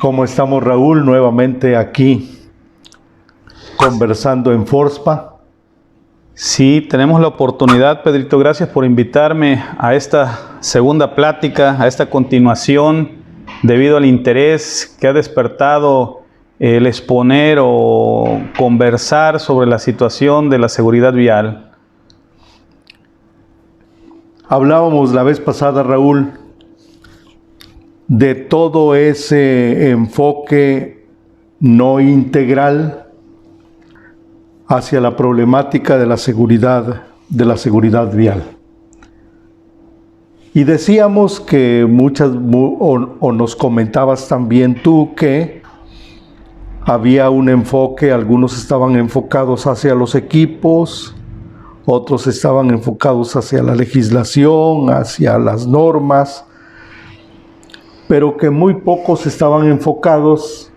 ¿Cómo estamos, Raúl? Nuevamente aquí conversando en Forspa. Sí, tenemos la oportunidad, Pedrito. Gracias por invitarme a esta segunda plática, a esta continuación, debido al interés que ha despertado el exponer o conversar sobre la situación de la seguridad vial. Hablábamos la vez pasada, Raúl, de todo ese enfoque no integral hacia la problemática de la seguridad vial. Y decíamos que o nos comentabas también tú que había un enfoque, algunos estaban enfocados hacia los equipos, otros estaban enfocados hacia la legislación, hacia las normas, pero que muy pocos estaban enfocados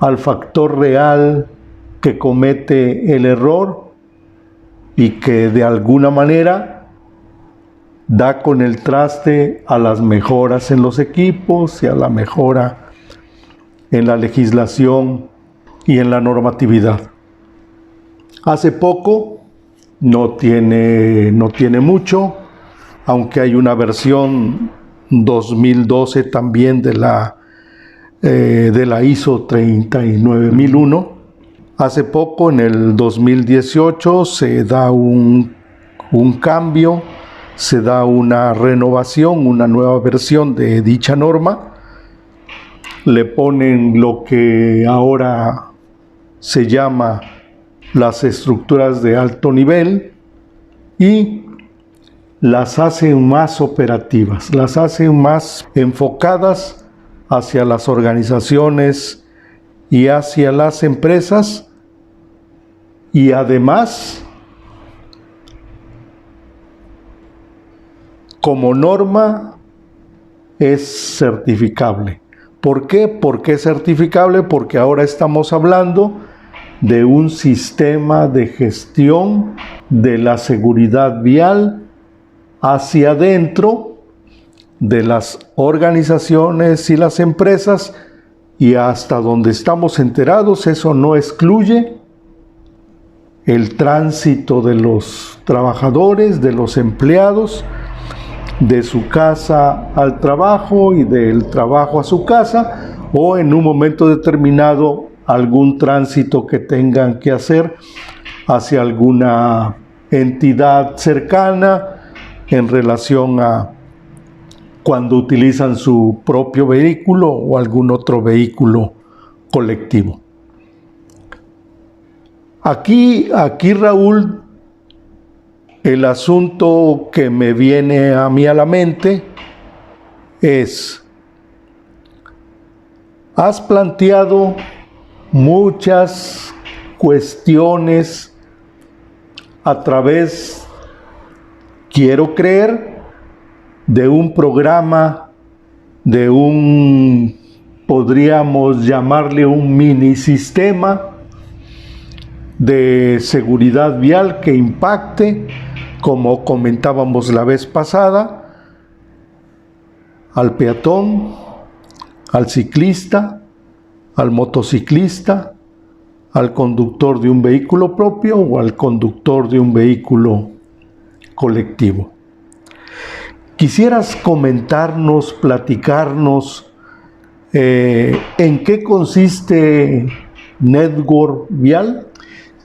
al factor real que comete el error y que de alguna manera da con el traste a las mejoras en los equipos y a la mejora en la legislación y en la normatividad. Hace poco, no tiene mucho, aunque hay una versión 2012 también de la ISO 39001. Hace poco, en el 2018, se da un cambio, se da una renovación, una nueva versión de dicha norma. Le ponen lo que ahora se llama las estructuras de alto nivel y las hacen más operativas, las hacen más enfocadas hacia las organizaciones y hacia las empresas, y además, como norma, es certificable. ¿Por qué? ¿Por qué es certificable? Porque ahora estamos hablando de un sistema de gestión de la seguridad vial hacia adentro de las organizaciones y las empresas, y hasta donde estamos enterados, eso no excluye el tránsito de los trabajadores, de los empleados, de su casa al trabajo y del trabajo a su casa, o en un momento determinado algún tránsito que tengan que hacer hacia alguna entidad cercana en relación a cuando utilizan su propio vehículo o algún otro vehículo colectivo. Aquí, Raúl, el asunto que me viene a mí a la mente es: has planteado muchas cuestiones a través, quiero creer, de un programa, podríamos llamarle un mini sistema de seguridad vial que impacte, como comentábamos la vez pasada, al peatón, al ciclista, al motociclista, al conductor de un vehículo propio o al conductor de un vehículo colectivo. ¿Quisieras comentarnos, platicarnos en qué consiste Network Vial?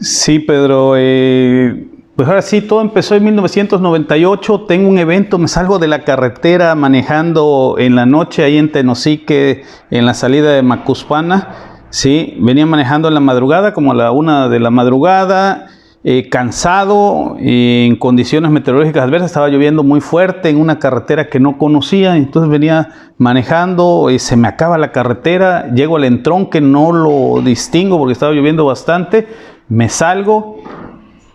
Sí, Pedro. Pues ahora sí, todo empezó en 1998. Tengo un evento, me salgo de la carretera manejando en la noche ahí en Tenosique, en la salida de Macuspana. Sí, venía manejando en la madrugada, como a la 1 de la madrugada, cansado, en condiciones meteorológicas adversas. Estaba lloviendo muy fuerte en una carretera que no conocía, entonces venía manejando, se me acaba la carretera, llego al entronque, no lo distingo porque estaba lloviendo bastante, me salgo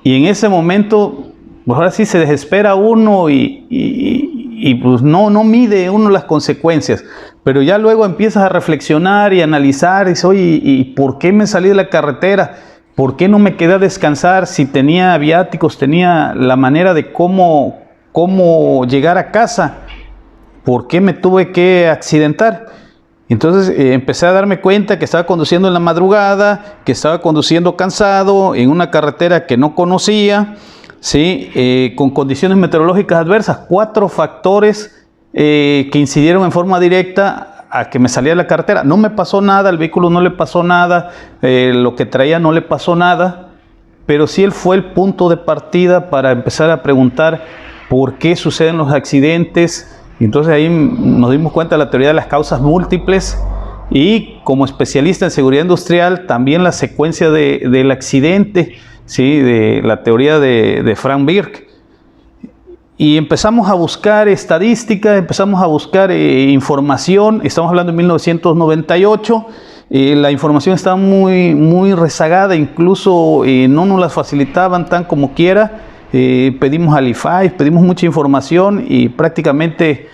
y en ese momento, pues ahora sí se desespera uno y pues no mide uno las consecuencias, pero ya luego empiezas a reflexionar y analizar y dices, oye, ¿y por qué me salí de la carretera? ¿Por qué no me quedé a descansar si tenía viáticos, tenía la manera de cómo llegar a casa? ¿Por qué me tuve que accidentar? Entonces empecé a darme cuenta que estaba conduciendo en la madrugada, que estaba conduciendo cansado en una carretera que no conocía, ¿sí? Con condiciones meteorológicas adversas, 4 factores que incidieron en forma directa a que me salía de la carretera. No me pasó nada, al vehículo no le pasó nada, lo que traía no le pasó nada, pero sí él fue el punto de partida para empezar a preguntar por qué suceden los accidentes. Y entonces ahí nos dimos cuenta de la teoría de las causas múltiples y como especialista en seguridad industrial también la secuencia del accidente, ¿sí? De la teoría de Frank Birk. Y empezamos a buscar estadísticas, empezamos a buscar información. Estamos hablando de 1998. La información estaba muy rezagada, incluso no nos la facilitaban tan como quiera. Pedimos al IFAI, pedimos mucha información y prácticamente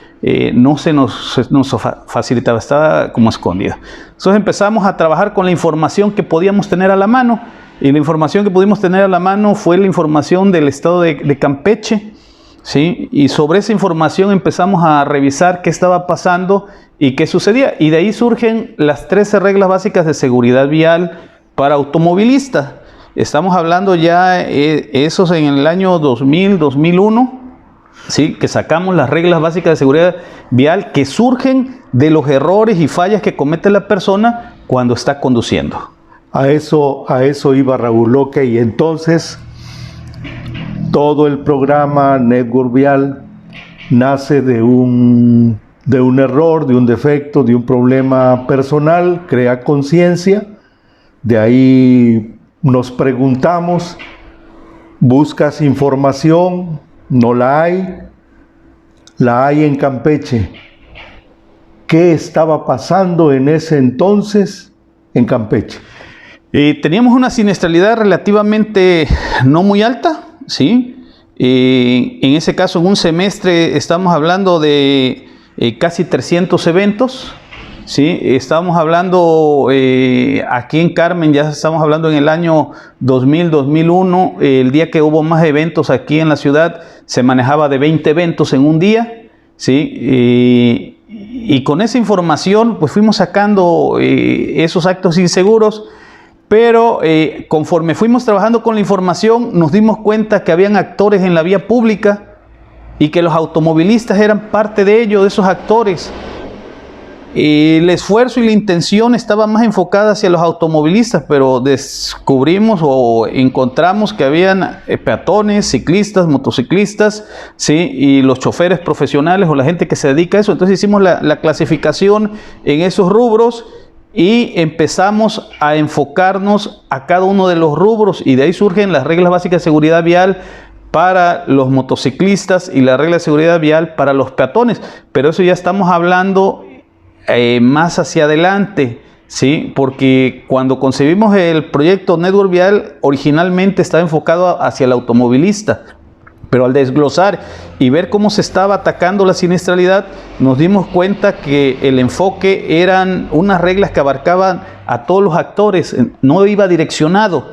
no se nos facilitaba, estaba como escondida. Entonces empezamos a trabajar con la información que podíamos tener a la mano, y la información que pudimos tener a la mano fue la información del estado de Campeche, ¿sí? Y sobre esa información empezamos a revisar qué estaba pasando y qué sucedía, y de ahí surgen las 13 reglas básicas de seguridad vial para automovilistas. Estamos hablando ya esos en el año 2000, 2001, ¿sí? Que sacamos las reglas básicas de seguridad vial que surgen de los errores y fallas que comete la persona cuando está conduciendo. A eso iba Raúl. Ok, entonces todo el programa Network Vial nace de un error, de un defecto, de un problema personal, crea conciencia, de ahí nos preguntamos, buscas información, no la hay en Campeche. ¿Qué estaba pasando en ese entonces en Campeche? Teníamos una siniestralidad relativamente no muy alta, ¿sí? En ese caso, en un semestre estamos hablando de casi 300 eventos. Sí, estábamos hablando aquí en Carmen, ya estamos hablando en el año 2000, 2001, el día que hubo más eventos aquí en la ciudad, se manejaba de 20 eventos en un día, ¿sí? Y con esa información pues fuimos sacando esos actos inseguros, pero conforme fuimos trabajando con la información nos dimos cuenta que habían actores en la vía pública y que los automovilistas eran parte de ellos, de esos actores. El esfuerzo y la intención estaba más enfocada hacia los automovilistas, pero descubrimos o encontramos que habían peatones, ciclistas, motociclistas, ¿sí? Y los choferes profesionales o la gente que se dedica a eso. Entonces hicimos la clasificación en esos rubros y empezamos a enfocarnos a cada uno de los rubros, y de ahí surgen las reglas básicas de seguridad vial para los motociclistas y la regla de seguridad vial para los peatones. Pero eso ya estamos hablando más hacia adelante, ¿sí? Porque cuando concebimos el proyecto Network Vial, originalmente estaba enfocado hacia el automovilista, pero al desglosar y ver cómo se estaba atacando la siniestralidad, nos dimos cuenta que el enfoque eran unas reglas que abarcaban a todos los actores, no iba direccionado.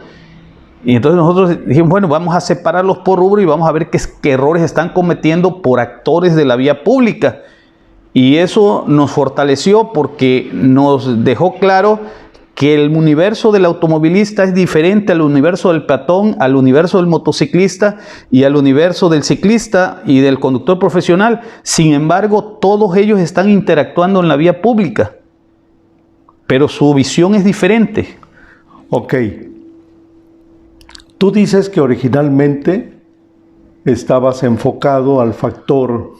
Y entonces nosotros dijimos, bueno, vamos a separarlos por rubro y vamos a ver qué errores están cometiendo por actores de la vía pública. Y eso nos fortaleció porque nos dejó claro que el universo del automovilista es diferente al universo del peatón, al universo del motociclista y al universo del ciclista y del conductor profesional. Sin embargo, todos ellos están interactuando en la vía pública, pero su visión es diferente. Ok. Tú dices que originalmente estabas enfocado al factor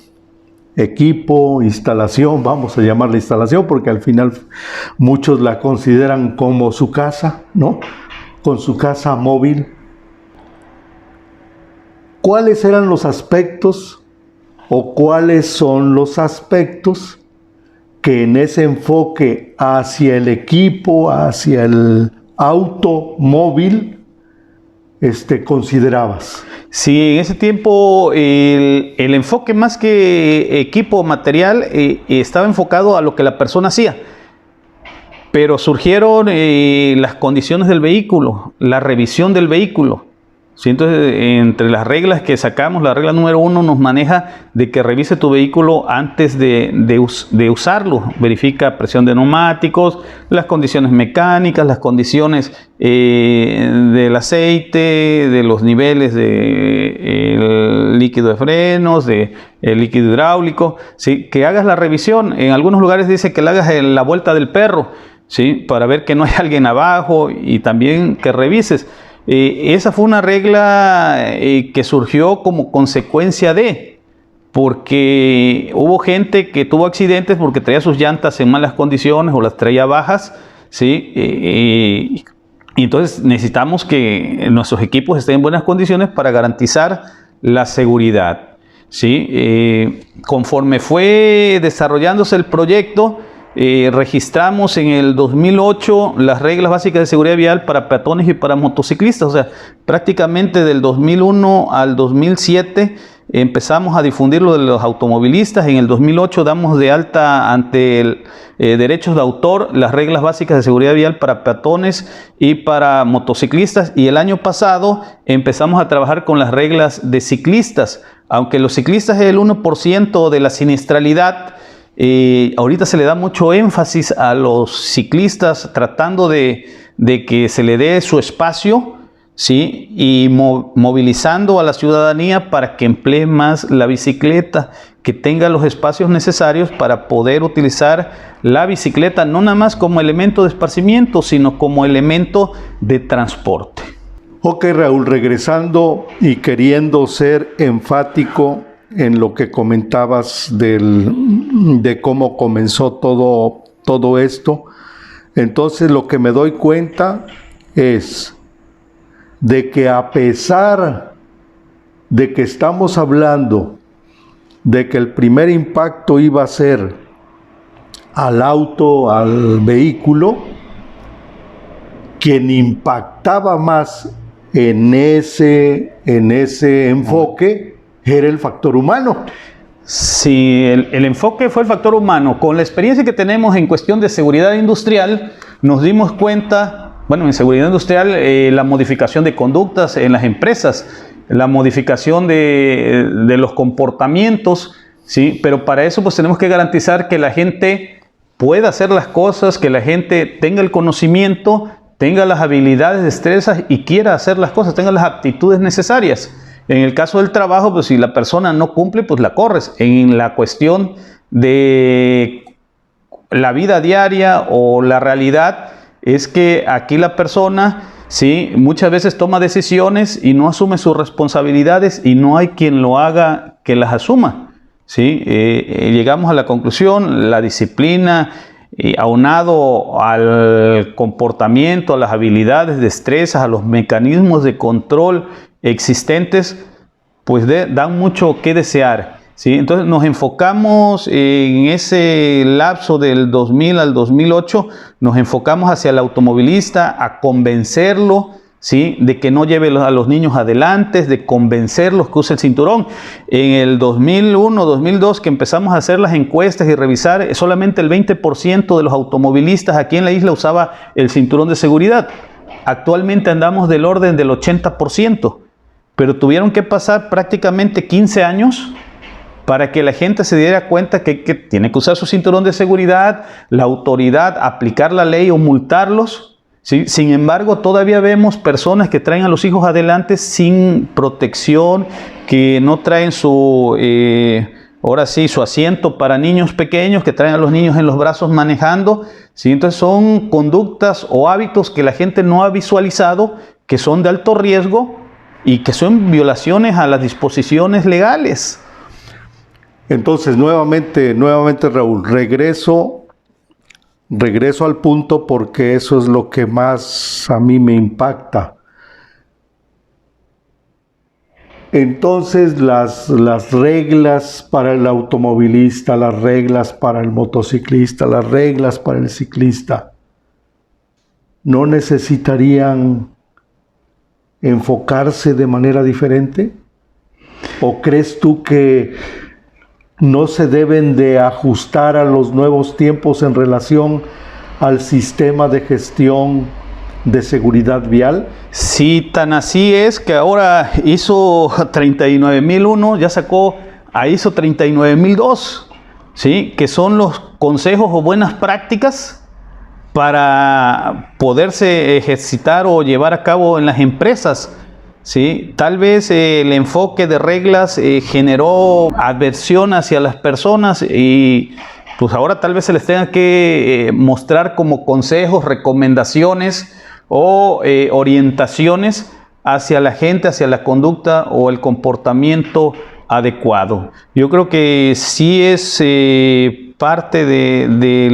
equipo, instalación, vamos a llamarla instalación porque al final muchos la consideran como su casa, ¿no? Con su casa móvil. ¿Cuáles eran los aspectos o cuáles son los aspectos que en ese enfoque hacia el equipo, hacia el automóvil, considerabas? Sí, en ese tiempo el enfoque más que equipo material estaba enfocado a lo que la persona hacía, pero surgieron las condiciones del vehículo, la revisión del vehículo, ¿sí? Entonces, entre las reglas que sacamos, la regla número 1 nos maneja de que revise tu vehículo antes de usarlo. Verifica presión de neumáticos, las condiciones mecánicas, las condiciones del aceite, de los niveles del líquido de frenos, del líquido hidráulico, ¿sí? Que hagas la revisión. En algunos lugares dice que le hagas la vuelta del perro, ¿sí? Para ver que no hay alguien abajo, y también que revises. Esa fue una regla que surgió como consecuencia porque hubo gente que tuvo accidentes porque traía sus llantas en malas condiciones o las traía bajas, ¿sí? Y entonces necesitamos que nuestros equipos estén en buenas condiciones para garantizar la seguridad, ¿sí? Conforme fue desarrollándose el proyecto, registramos en el 2008 las reglas básicas de seguridad vial para peatones y para motociclistas. O sea, prácticamente del 2001 al 2007 empezamos a difundir lo de los automovilistas. En el 2008 damos de alta ante derechos de autor las reglas básicas de seguridad vial para peatones y para motociclistas, y el año pasado empezamos a trabajar con las reglas de ciclistas. Aunque los ciclistas es el 1% de la siniestralidad, ahorita se le da mucho énfasis a los ciclistas, tratando de que se le dé su espacio, ¿sí? Y movilizando a la ciudadanía para que emplee más la bicicleta, que tenga los espacios necesarios para poder utilizar la bicicleta, no nada más como elemento de esparcimiento, sino como elemento de transporte. Ok, Raúl, regresando y queriendo ser enfático en lo que comentabas de cómo comenzó todo esto, entonces lo que me doy cuenta es de que, a pesar de que estamos hablando de que el primer impacto iba a ser al auto, al vehículo, quien impactaba más en ese enfoque era el factor humano. Sí, el enfoque fue el factor humano. Con la experiencia que tenemos en cuestión de seguridad industrial, nos dimos cuenta, bueno, en seguridad industrial, la modificación de conductas en las empresas, la modificación de los comportamientos, ¿sí? Pero para eso pues tenemos que garantizar que la gente pueda hacer las cosas, que la gente tenga el conocimiento, tenga las habilidades, destrezas y quiera hacer las cosas, tenga las aptitudes necesarias. En el caso del trabajo, pues si la persona no cumple, pues la corres. En la cuestión de la vida diaria o la realidad, es que aquí la persona, sí, muchas veces toma decisiones y no asume sus responsabilidades, y no hay quien lo haga que las asuma, ¿sí? Llegamos a la conclusión, la disciplina, aunado al comportamiento, a las habilidades, destrezas, a los mecanismos de control existentes, pues dan mucho que desear, ¿sí? Entonces nos enfocamos en ese lapso del 2000 al 2008, nos enfocamos hacia el automovilista, a convencerlo, ¿sí? De que no lleve a los niños adelante, de convencerlos que use el cinturón. En el 2001, 2002, que empezamos a hacer las encuestas y revisar, solamente el 20% de los automovilistas aquí en la isla usaba el cinturón de seguridad. Actualmente andamos del orden del 80%, pero tuvieron que pasar prácticamente 15 años para que la gente se diera cuenta que tiene que usar su cinturón de seguridad, la autoridad aplicar la ley o multarlos, ¿sí? Sin embargo, todavía vemos personas que traen a los hijos adelante sin protección, que no traen su asiento para niños pequeños, que traen a los niños en los brazos manejando, ¿sí? Entonces son conductas o hábitos que la gente no ha visualizado, que son de alto riesgo y que son violaciones a las disposiciones legales. Entonces, nuevamente Raúl, regreso al punto, porque eso es lo que más a mí me impacta. Entonces, las reglas para el automovilista, las reglas para el motociclista, las reglas para el ciclista, ¿no necesitarían enfocarse de manera diferente? ¿O crees tú que no se deben de ajustar a los nuevos tiempos en relación al sistema de gestión de seguridad vial? Sí, tan así es que ahora ISO 39001 ya sacó a ISO 39002, ¿sí? Que son los consejos o buenas prácticas para poderse ejercitar o llevar a cabo en las empresas, ¿sí? Tal vez el enfoque de reglas generó aversión hacia las personas y pues ahora tal vez se les tenga que mostrar como consejos, recomendaciones o orientaciones hacia la gente, hacia la conducta o el comportamiento adecuado. Yo creo que sí es parte de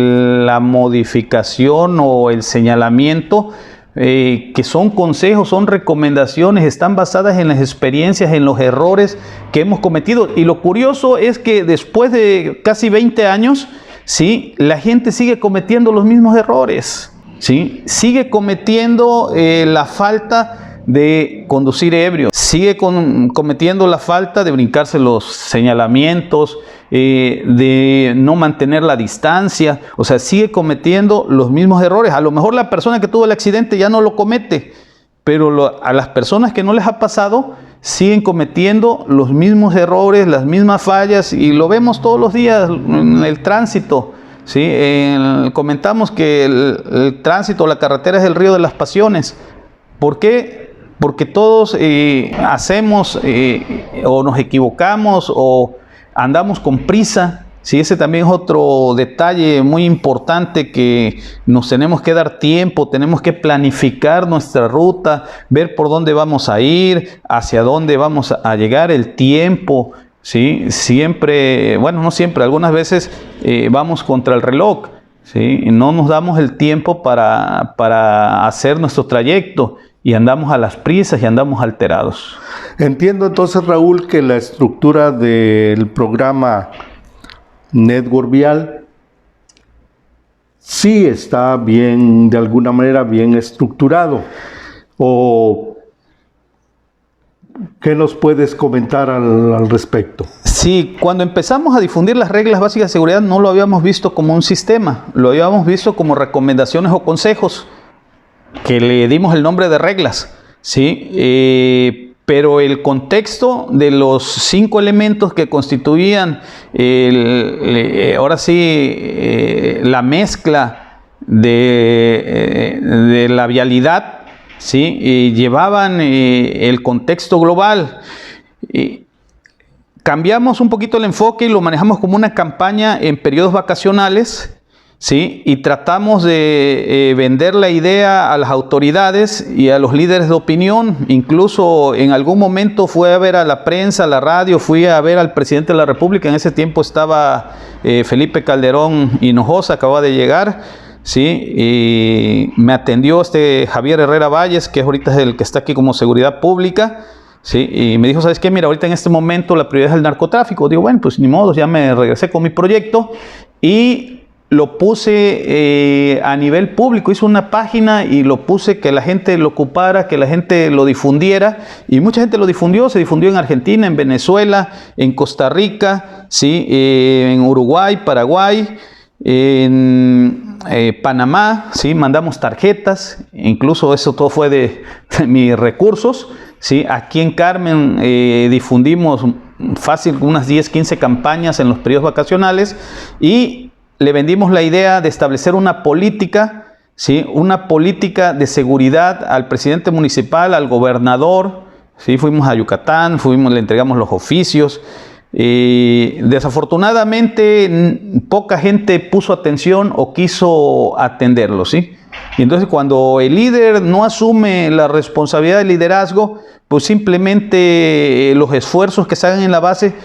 la modificación o el señalamiento, que son consejos, son recomendaciones, están basadas en las experiencias, en los errores que hemos cometido. Y lo curioso es que después de casi 20 años, ¿sí?, la gente sigue cometiendo los mismos errores, ¿sí? Sigue cometiendo la falta de conducir ebrio, sigue cometiendo la falta de brincarse los señalamientos, de no mantener la distancia, o sea, sigue cometiendo los mismos errores. A lo mejor la persona que tuvo el accidente ya no lo comete, pero a las personas que no les ha pasado siguen cometiendo los mismos errores, las mismas fallas, y lo vemos todos los días en el tránsito, ¿sí? Comentamos que el tránsito, la carretera es el río de las pasiones. ¿Por qué? Porque todos hacemos o nos equivocamos o andamos con prisa. Sí, ese también es otro detalle muy importante, que nos tenemos que dar tiempo, tenemos que planificar nuestra ruta, ver por dónde vamos a ir, hacia dónde vamos a llegar, el tiempo, ¿sí? Siempre, bueno, no siempre, algunas veces vamos contra el reloj, ¿sí? No nos damos el tiempo para hacer nuestro trayecto y andamos a las prisas y andamos alterados. Entiendo entonces, Raúl, que la estructura del programa Network Vial sí está bien, de alguna manera, bien estructurado. ¿O qué nos puedes comentar al respecto? Sí, cuando empezamos a difundir las reglas básicas de seguridad no lo habíamos visto como un sistema, lo habíamos visto como recomendaciones o consejos, que le dimos el nombre de reglas, ¿sí? Pero el contexto de los 5 elementos que constituían ahora sí la mezcla de la vialidad, ¿sí? Y llevaban el contexto global. Cambiamos un poquito el enfoque y lo manejamos como una campaña en periodos vacacionales, ¿sí? Y tratamos de vender la idea a las autoridades y a los líderes de opinión. Incluso en algún momento fui a ver a la prensa, a la radio, fui a ver al presidente de la República. En ese tiempo estaba Felipe Calderón Hinojosa, acababa de llegar, ¿sí? Y me atendió Javier Herrera Valles, que ahorita es el que está aquí como seguridad pública, ¿sí? Y me dijo, ¿sabes qué? Mira, ahorita en este momento la prioridad es el narcotráfico. Digo, bueno, pues ni modo, ya me regresé con mi proyecto y lo puse a nivel público. Hice una página y lo puse, que la gente lo ocupara, que la gente lo difundiera, y mucha gente lo difundió. Se difundió en Argentina, en Venezuela, en Costa Rica, ¿sí? En Uruguay, Paraguay, en Panamá, ¿sí? Mandamos tarjetas, incluso eso todo fue de mis recursos, ¿sí? Aquí en Carmen difundimos fácil unas 10, 15 campañas en los periodos vacacionales, y le vendimos la idea de establecer una política, ¿sí? Una política de seguridad al presidente municipal, al gobernador, ¿sí? Fuimos a Yucatán, le entregamos los oficios. Desafortunadamente poca gente puso atención o quiso atenderlo, ¿sí? Y entonces cuando el líder no asume la responsabilidad de liderazgo, pues simplemente los esfuerzos que se hagan en la base,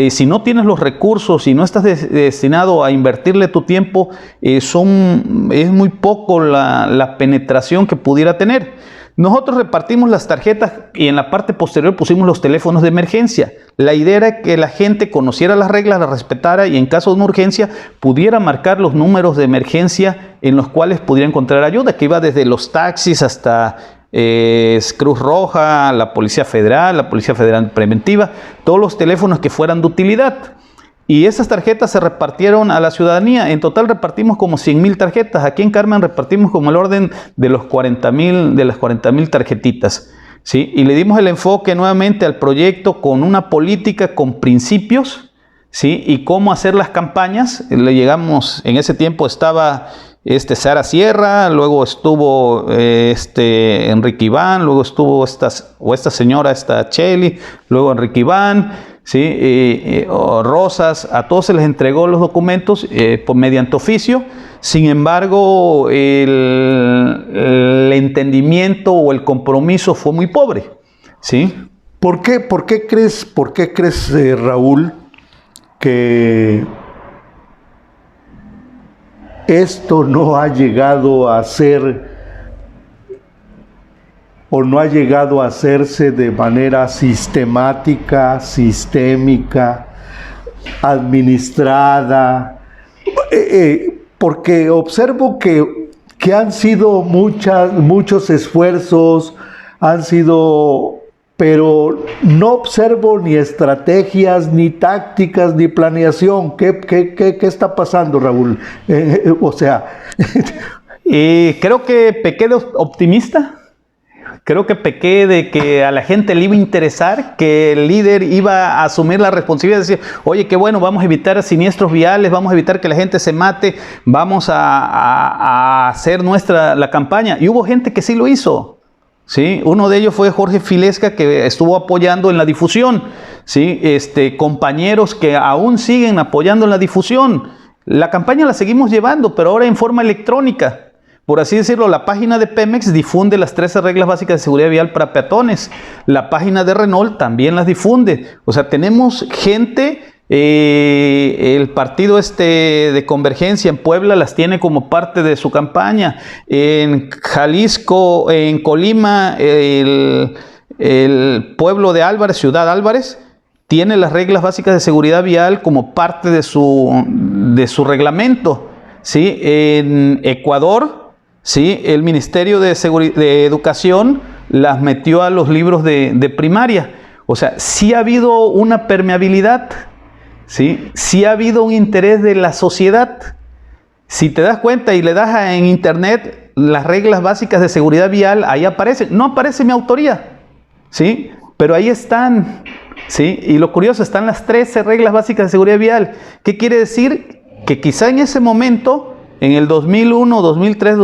si no tienes los recursos, si no estás destinado a invertirle tu tiempo, es muy poco la penetración que pudiera tener. Nosotros repartimos las tarjetas y en la parte posterior pusimos los teléfonos de emergencia. La idea era que la gente conociera las reglas, las respetara y en caso de una urgencia pudiera marcar los números de emergencia en los cuales pudiera encontrar ayuda, que iba desde los taxis hasta Cruz Roja, la Policía Federal Preventiva, todos los teléfonos que fueran de utilidad. Y esas tarjetas se repartieron a la ciudadanía. En total repartimos como 100,000 tarjetas. Aquí en Carmen repartimos como el orden de los 40,000, de las 40,000 tarjetitas, ¿sí? Y le dimos el enfoque nuevamente al proyecto con una política, con principios, ¿sí? Y cómo hacer las campañas. Le llegamos, en ese tiempo estaba Sara Sierra, luego estuvo Enrique Iván, luego estuvo esta señora, Cheli, luego Enrique Iván, ¿sí? Rosas. A todos se les entregó los documentos mediante oficio. Sin embargo, el entendimiento o el compromiso fue muy pobre, ¿sí? ¿Por qué crees, Raúl, que esto no ha llegado a ser o no ha llegado a hacerse de manera sistemática, sistémica, administrada? Porque observo que han sido muchos esfuerzos, pero no observo ni estrategias, ni tácticas, ni planeación. ¿Qué está pasando, Raúl? Creo que pequé de optimista. Creo que pequé de que a la gente le iba a interesar, que el líder iba a asumir la responsabilidad de decir, oye, qué bueno, vamos a evitar siniestros viales, vamos a evitar que la gente se mate, vamos a hacer la campaña. Y hubo gente que sí lo hizo, ¿sí? Uno de ellos fue Jorge Filesca, que estuvo apoyando en la difusión, ¿sí? Compañeros que aún siguen apoyando en la difusión. La campaña la seguimos llevando, pero ahora en forma electrónica. Por así decirlo, la página de Pemex difunde las 13 reglas básicas de seguridad vial para peatones. La página de Renault también las difunde. O sea, tenemos gente, el partido de Convergencia en Puebla las tiene como parte de su campaña. En Jalisco, en Colima, el pueblo de Álvarez, Ciudad Álvarez, tiene las reglas básicas de seguridad vial como parte de su reglamento, ¿sí? En Ecuador, ¿sí? El Ministerio de Educación las metió a los libros de primaria. O sea, sí ha habido una permeabilidad, ¿sí? Sí ha habido un interés de la sociedad. Si te das cuenta y le das en internet las reglas básicas de seguridad vial, ahí aparecen. No aparece mi autoría, ¿sí? Pero ahí están, ¿sí? Y lo curioso, están las 13 reglas básicas de seguridad vial. ¿Qué quiere decir? Que quizá en ese momento, en el 2001, 2003,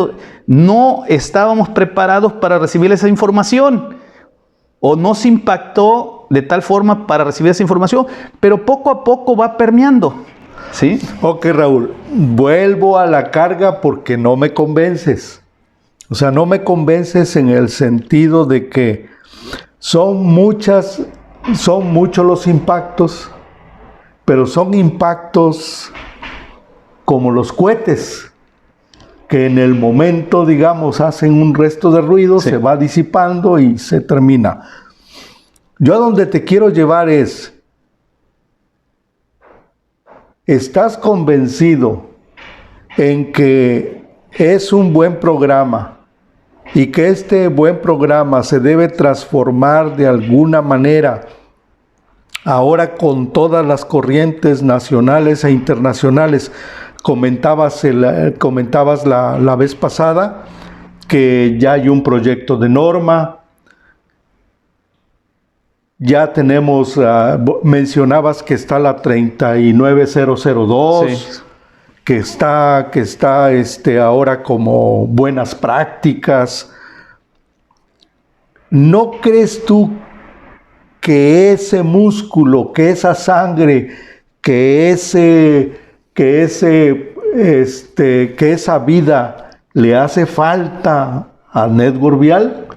no estábamos preparados para recibir esa información, o no se impactó de tal forma para recibir esa información, pero poco a poco va permeando, ¿sí? Ok, Raúl, vuelvo a la carga porque no me convences. O sea, no me convences en el sentido de que son muchos los impactos, pero son impactos como los cohetes, que en el momento, digamos, hacen un resto de ruido, sí, se va disipando y se termina. Yo a donde te quiero llevar es, ¿estás convencido en que es un buen programa y que este buen programa se debe transformar de alguna manera ahora con todas las corrientes nacionales e internacionales? Comentabas la vez pasada que ya hay un proyecto de norma, ya tenemos, mencionabas que está la 39002, sí, que está ahora como buenas prácticas. ¿No crees tú que ese músculo, que esa sangre, que esa vida le hace falta a Network Vial?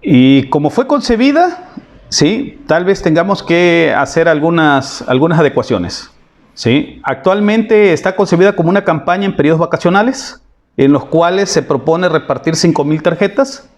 Y como fue concebida, sí, tal vez tengamos que hacer algunas adecuaciones, ¿sí? Actualmente está concebida como una campaña en periodos vacacionales, en los cuales se propone repartir 5,000 tarjetas.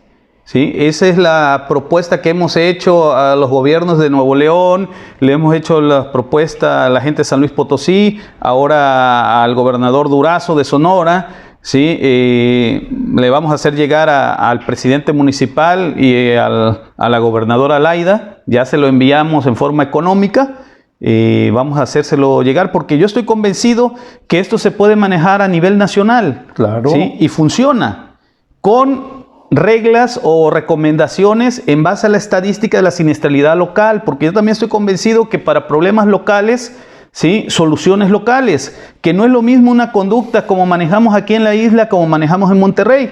¿Sí? Esa es la propuesta que hemos hecho a los gobiernos de Nuevo León, le hemos hecho la propuesta a la gente de San Luis Potosí, ahora al gobernador Durazo de Sonora, ¿sí? Le vamos a hacer llegar al presidente municipal y a la gobernadora Laida, ya se lo enviamos en forma económica, vamos a hacérselo llegar, porque yo estoy convencido que esto se puede manejar a nivel nacional. Claro. ¿Sí? Y funciona con reglas o recomendaciones en base a la estadística de la siniestralidad local, porque yo también estoy convencido que para problemas locales, ¿sí? Soluciones locales, que no es lo mismo una conducta como manejamos aquí en la isla como manejamos en Monterrey.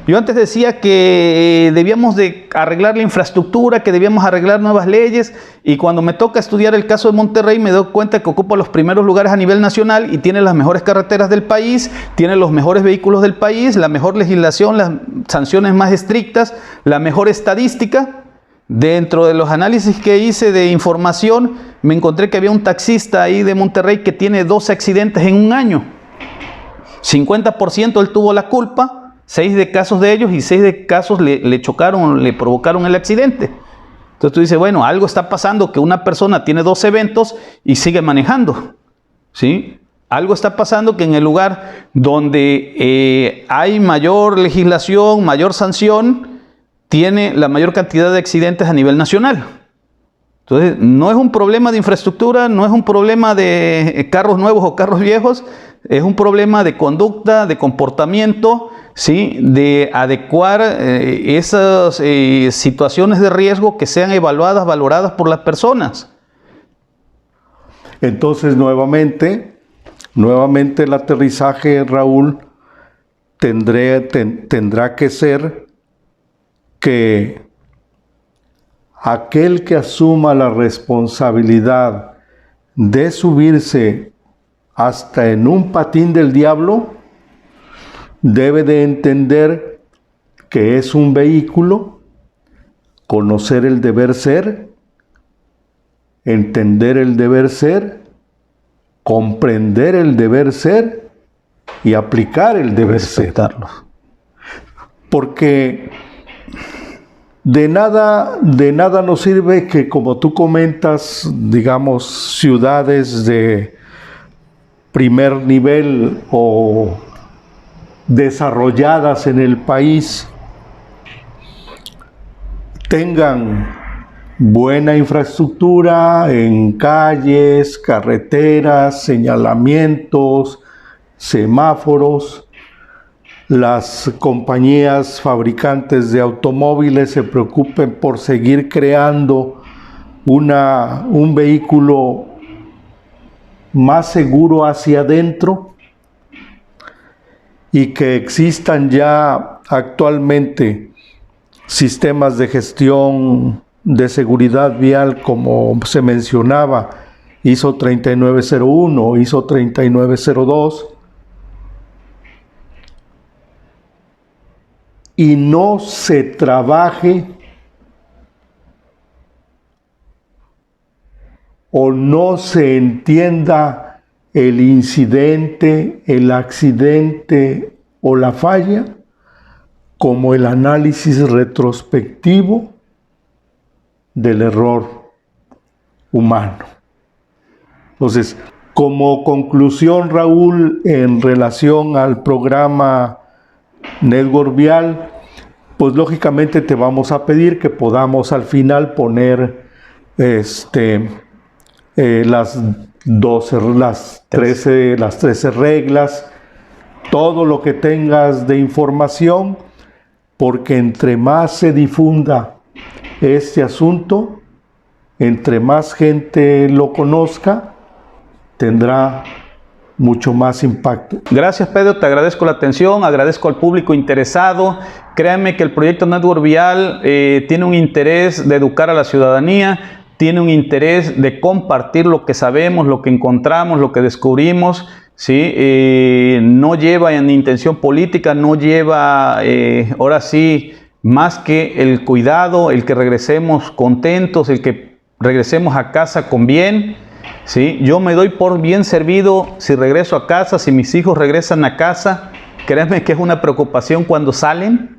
Yo antes decía que debíamos de arreglar la infraestructura, que debíamos arreglar nuevas leyes, y cuando me toca estudiar el caso de Monterrey me doy cuenta que ocupa los primeros lugares a nivel nacional y tiene las mejores carreteras del país, tiene los mejores vehículos del país, la mejor legislación, las sanciones más estrictas, la mejor estadística. Dentro de los análisis que hice de información, me encontré que había un taxista ahí de Monterrey que tiene 12 accidentes en un año. 50% él tuvo la culpa. 6 de casos de ellos y 6 de casos le chocaron, le provocaron el accidente. Entonces tú dices, bueno, algo está pasando que una persona tiene 2 eventos y sigue manejando, ¿sí? Algo está pasando que en el lugar donde hay mayor legislación, mayor sanción, tiene la mayor cantidad de accidentes a nivel nacional. Entonces, no es un problema de infraestructura, no es un problema de carros nuevos o carros viejos, es un problema de conducta, de comportamiento, ¿sí? De adecuar esas situaciones de riesgo que sean evaluadas, valoradas por las personas. Entonces, nuevamente el aterrizaje, Raúl, tendrá que ser que aquel que asuma la responsabilidad de subirse hasta en un patín del diablo, debe de entender que es un vehículo, conocer el deber ser, entender el deber ser, comprender el deber ser y aplicar el deber ser. Porque de nada nos sirve que, como tú comentas, digamos, ciudades de primer nivel o desarrolladas en el país tengan buena infraestructura en calles, carreteras, señalamientos, semáforos. Las compañías fabricantes de automóviles se preocupen por seguir creando un vehículo más seguro hacia adentro, y que existan ya actualmente sistemas de gestión de seguridad vial, como se mencionaba, ISO 3901, ISO 3902, y no se trabaje o no se entienda el incidente, el accidente o la falla como el análisis retrospectivo del error humano. Entonces, como conclusión, Raúl, en relación al programa Network Vial, pues lógicamente te vamos a pedir que podamos al final poner las 13 reglas, todo lo que tengas de información, porque entre más se difunda este asunto, entre más gente lo conozca, tendrá mucho más impacto. Gracias, Pedro, te agradezco la atención, agradezco al público interesado. Créanme que el proyecto Network Vial tiene un interés de educar a la ciudadanía, tiene un interés de compartir lo que sabemos, lo que encontramos, lo que descubrimos, ¿sí? No lleva en intención política, no lleva, ahora sí, más que el cuidado, el que regresemos contentos, el que regresemos a casa con bien, ¿sí? Yo me doy por bien servido si regreso a casa, si mis hijos regresan a casa. Créanme que es una preocupación cuando salen,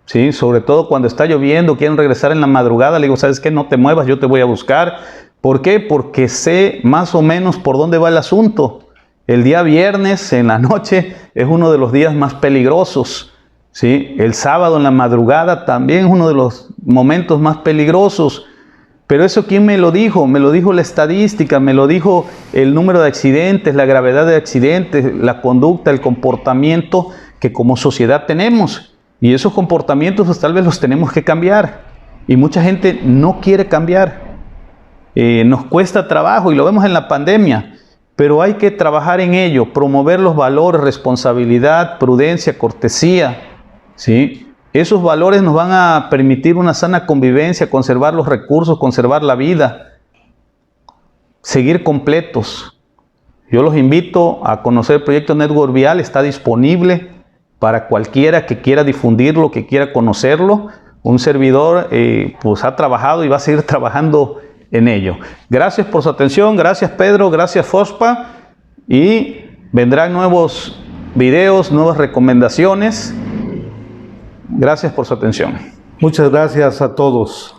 ¿sí? Sobre todo cuando está lloviendo, quieren regresar en la madrugada. Le digo, ¿sabes qué? No te muevas, yo te voy a buscar. ¿Por qué? Porque sé más o menos por dónde va el asunto. El día viernes en la noche es uno de los días más peligrosos, ¿sí? El sábado en la madrugada también es uno de los momentos más peligrosos. Pero eso, ¿quién me lo dijo? Me lo dijo la estadística, me lo dijo el número de accidentes, la gravedad de accidentes, la conducta, el comportamiento que como sociedad tenemos. Y esos comportamientos pues, tal vez los tenemos que cambiar. Y mucha gente no quiere cambiar. Nos cuesta trabajo y lo vemos en la pandemia. Pero hay que trabajar en ello, promover los valores, responsabilidad, prudencia, cortesía, ¿sí? Esos valores nos van a permitir una sana convivencia, conservar los recursos, conservar la vida, seguir completos. Yo los invito a conocer el proyecto Network Vial, está disponible para cualquiera que quiera difundirlo, que quiera conocerlo. Un servidor pues ha trabajado y va a seguir trabajando en ello. Gracias por su atención, gracias Pedro, gracias Fospa, y vendrán nuevos videos, nuevas recomendaciones. Gracias por su atención. Muchas gracias a todos.